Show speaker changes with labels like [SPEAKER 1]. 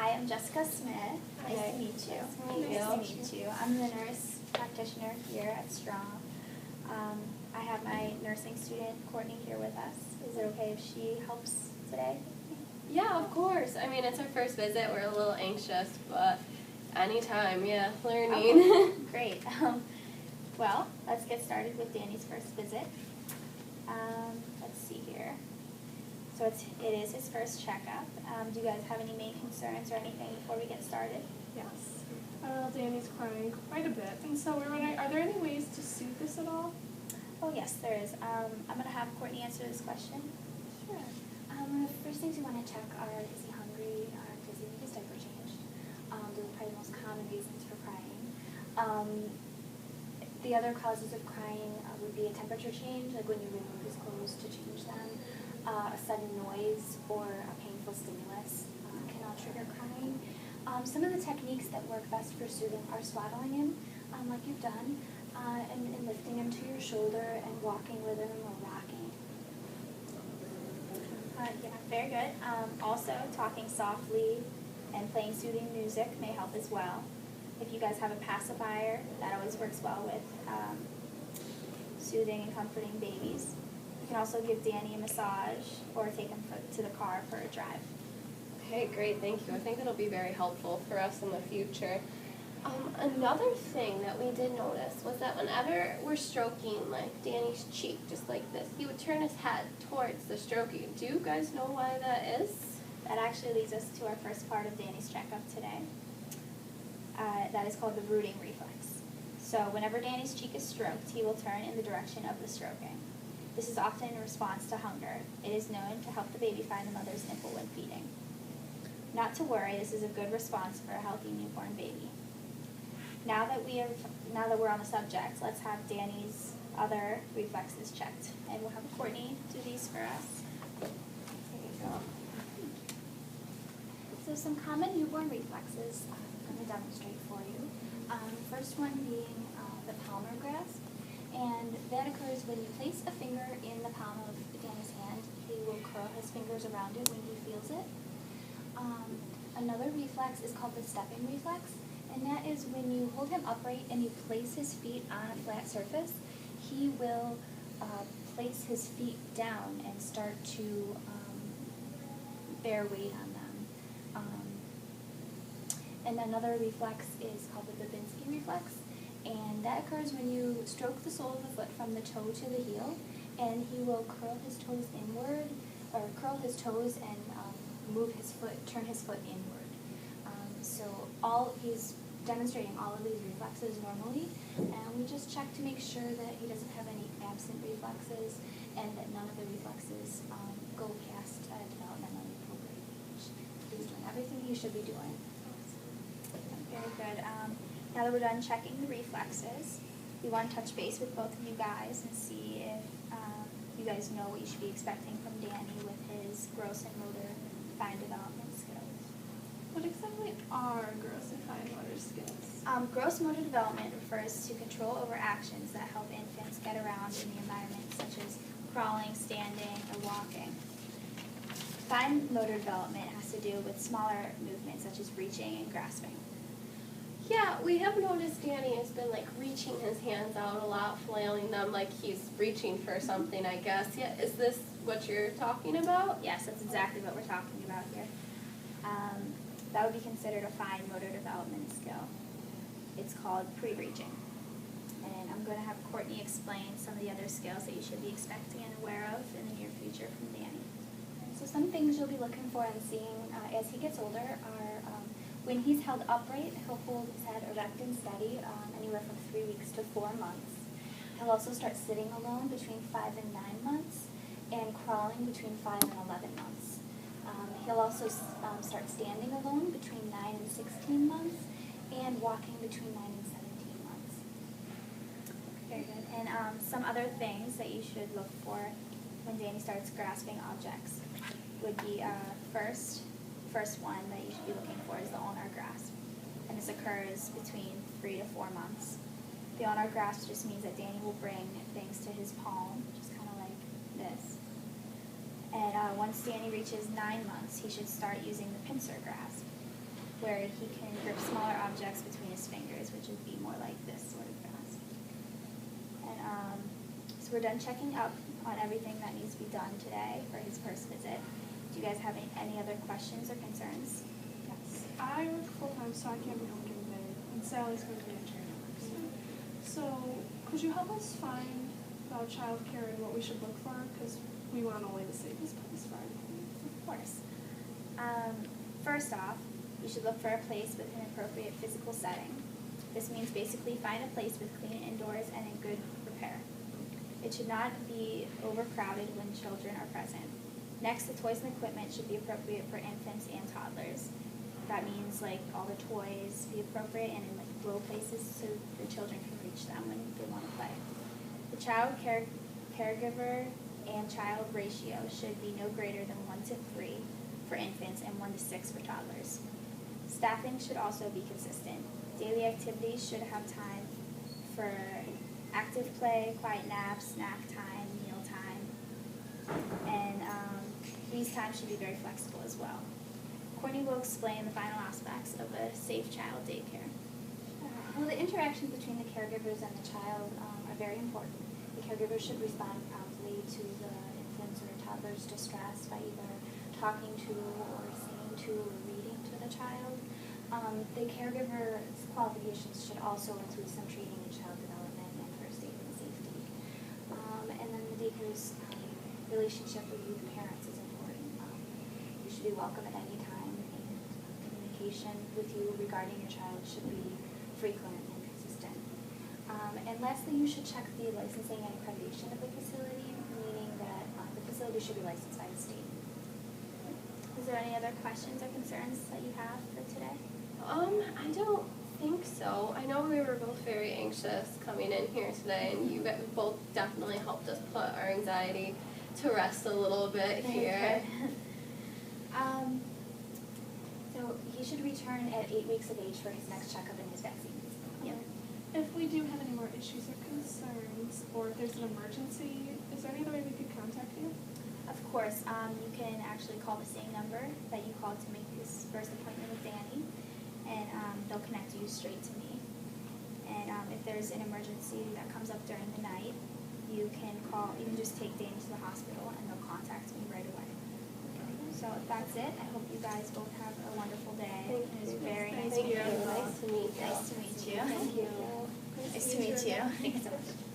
[SPEAKER 1] Hi, I'm Jessica Smith. Nice to meet you. Nice to meet you. I'm the nurse practitioner here at Strong. I have my nursing student, Courtney, here with us. Is it okay if she helps today?
[SPEAKER 2] Yeah, of course. I mean, it's our first visit. We're a little anxious, but anytime, yeah, learning.
[SPEAKER 1] Okay. Great. Well, let's get started with Danny's first visit. Let's see here. So it is his first checkup. Do you guys have any main concerns or anything before we get started?
[SPEAKER 3] Yes. Danny's crying quite a bit, and so we're wondering, are there any ways to soothe this at all?
[SPEAKER 1] Oh yes, there is. I'm going to have Courtney answer this question.
[SPEAKER 4] Sure. The first things we want to check are, is he hungry, does he need his diaper changed? Those are probably the most common reasons for crying. The other causes of crying would be a temperature change, like when you remove his clothes to change them. A sudden noise or a painful stimulus can all trigger crying. Some of the techniques that work best for soothing are swaddling him, like you've done, and lifting him to your shoulder and walking with him or rocking.
[SPEAKER 1] Yeah, very good. Also, talking softly and playing soothing music may help as well. If you guys have a pacifier, that always works well with soothing and comforting babies. You can also give Danny a massage or take him to the car for a drive.
[SPEAKER 2] Okay, great, thank you. I think it'll be very helpful for us in the future. Another thing that we did notice was that whenever we're stroking like Danny's cheek, just like this, he would turn his head towards the stroking. Do you guys know why that is?
[SPEAKER 1] That actually leads us to our first part of Danny's checkup today. That is called the rooting reflex. So whenever Danny's cheek is stroked, he will turn in the direction of the stroking. This is often in response to hunger. It is known to help the baby find the mother's nipple when feeding. Not to worry, this is a good response for a healthy newborn baby. Now that we're on the subject, let's have Danny's other reflexes checked. And we'll have Courtney do these for us.
[SPEAKER 4] There you go. So some common newborn reflexes I'm going to demonstrate for you. First one being the palmar grasp. And that occurs when you place a finger in the palm of Danny's hand. He will curl his fingers around it when he feels it. Another reflex is called the stepping reflex, and that is when you hold him upright and you place his feet on a flat surface, he will place his feet down and start to bear weight on them. And another reflex is called the Babinski reflex, and that occurs when you stroke the sole of the foot from the toe to the heel, and he will curl his toes inward, or curl his toes and move his foot, turn his foot inward. So he's demonstrating all of these reflexes normally, and we just check to make sure that he doesn't have any absent reflexes and that none of the reflexes go past developmentally appropriate age. He's doing everything he should be doing.
[SPEAKER 1] Very good. Now that we're done checking the reflexes, we want to touch base with both of you guys and see if you guys know what you should be expecting from Danny with his gross and motor fine development skills.
[SPEAKER 3] What exactly are gross and fine motor skills?
[SPEAKER 1] Gross motor development refers to control over actions that help infants get around in the environment, such as crawling, standing, or walking. Fine motor development has to do with smaller movements, such as reaching and grasping.
[SPEAKER 2] Yeah, we have noticed Danny has been like reaching his hands out a lot, flailing them like he's reaching for something, I guess. Yeah, is this what you're talking about?
[SPEAKER 1] Yes, that's exactly what we're talking about here. That would be considered a fine motor development skill. It's called pre-reaching. And I'm going to have Courtney explain some of the other skills that you should be expecting and aware of in the near future from Danny.
[SPEAKER 4] So some things you'll be looking for and seeing as he gets older are when he's held upright, he'll hold his head erect and steady anywhere from 3 weeks to 4 months. He'll also start sitting alone between 5 and 9 months and crawling between 5 and 11 months. He'll also start standing alone between 9 and 16 months and walking between 9 and 17 months.
[SPEAKER 1] Very good. And some other things that you should look for when Danny starts grasping objects would be first one that you should be looking for is the ulnar grasp. And this occurs between 3 to 4 months. The ulnar grasp just means that Danny will bring things to his palm, just kind of like this. And once Danny reaches 9 months, he should start using the pincer grasp. where he can grip smaller objects between his fingers, which would be more like this sort of grasp. And so we're done checking up on everything that needs to be done today for his first visit. Do you guys have any other questions or concerns?
[SPEAKER 3] Yes. I work full-time, so I can't be home during the day, and Sally's going to be in training work soon. So could you help us find about childcare and what we should look for? Because we want only the safest place for our kids.
[SPEAKER 1] Of course. First off, you should look for a place with an appropriate physical setting. This means basically find a place with clean indoors and in good repair. It should not be overcrowded when children are present. Next, the toys and equipment should be appropriate for infants and toddlers. That means like all the toys be appropriate and in like low places so the children can reach them when they want to play. The caregiver and child ratio should be no greater than 1:3 for infants and 1:6 for toddlers. Staffing should also be consistent. Daily activities should have time for active play, quiet naps, snack time, meal time, and these times should be very flexible as well. Courtney will explain the final aspects of a safe child daycare. Well, the interactions between the caregivers and the child are very important. The caregiver should respond promptly to the infant's or toddler's distress by either talking to or singing to or reading to the child. The caregiver's qualifications should also include some training in child development and first aid and safety. And then the daycare's relationship with you, the parents, is important. You should be welcome at any time, and communication with you regarding your child should be frequent and consistent. And lastly, you should check the licensing and accreditation of the facility, meaning that the facility should be licensed by the state. Is there any other questions or concerns that you have for today?
[SPEAKER 2] I don't think so. I know we were both very anxious coming in here today, and you guys both definitely helped us put our anxiety to rest a little bit here.
[SPEAKER 1] So he should return at 8 weeks of age for his next checkup and his vaccines. Yep.
[SPEAKER 3] If we do have any more issues or concerns, or if there's an emergency, is there any other way we could contact you?
[SPEAKER 1] Of course, you can actually call the same number that you called to make this first appointment with Danny, and they'll connect you straight to me. And if there's an emergency that comes up during the night, you can just take Danny to the hospital and they'll contact me right away. So if that's it, I hope you guys both have a wonderful day.
[SPEAKER 2] Thank
[SPEAKER 1] It was
[SPEAKER 2] you.
[SPEAKER 1] very
[SPEAKER 3] Thank
[SPEAKER 1] nice
[SPEAKER 3] you.
[SPEAKER 1] meeting you.
[SPEAKER 2] Nice to meet you.
[SPEAKER 1] Nice to meet you.
[SPEAKER 2] Thank you.
[SPEAKER 1] Nice to meet you. Thanks so much.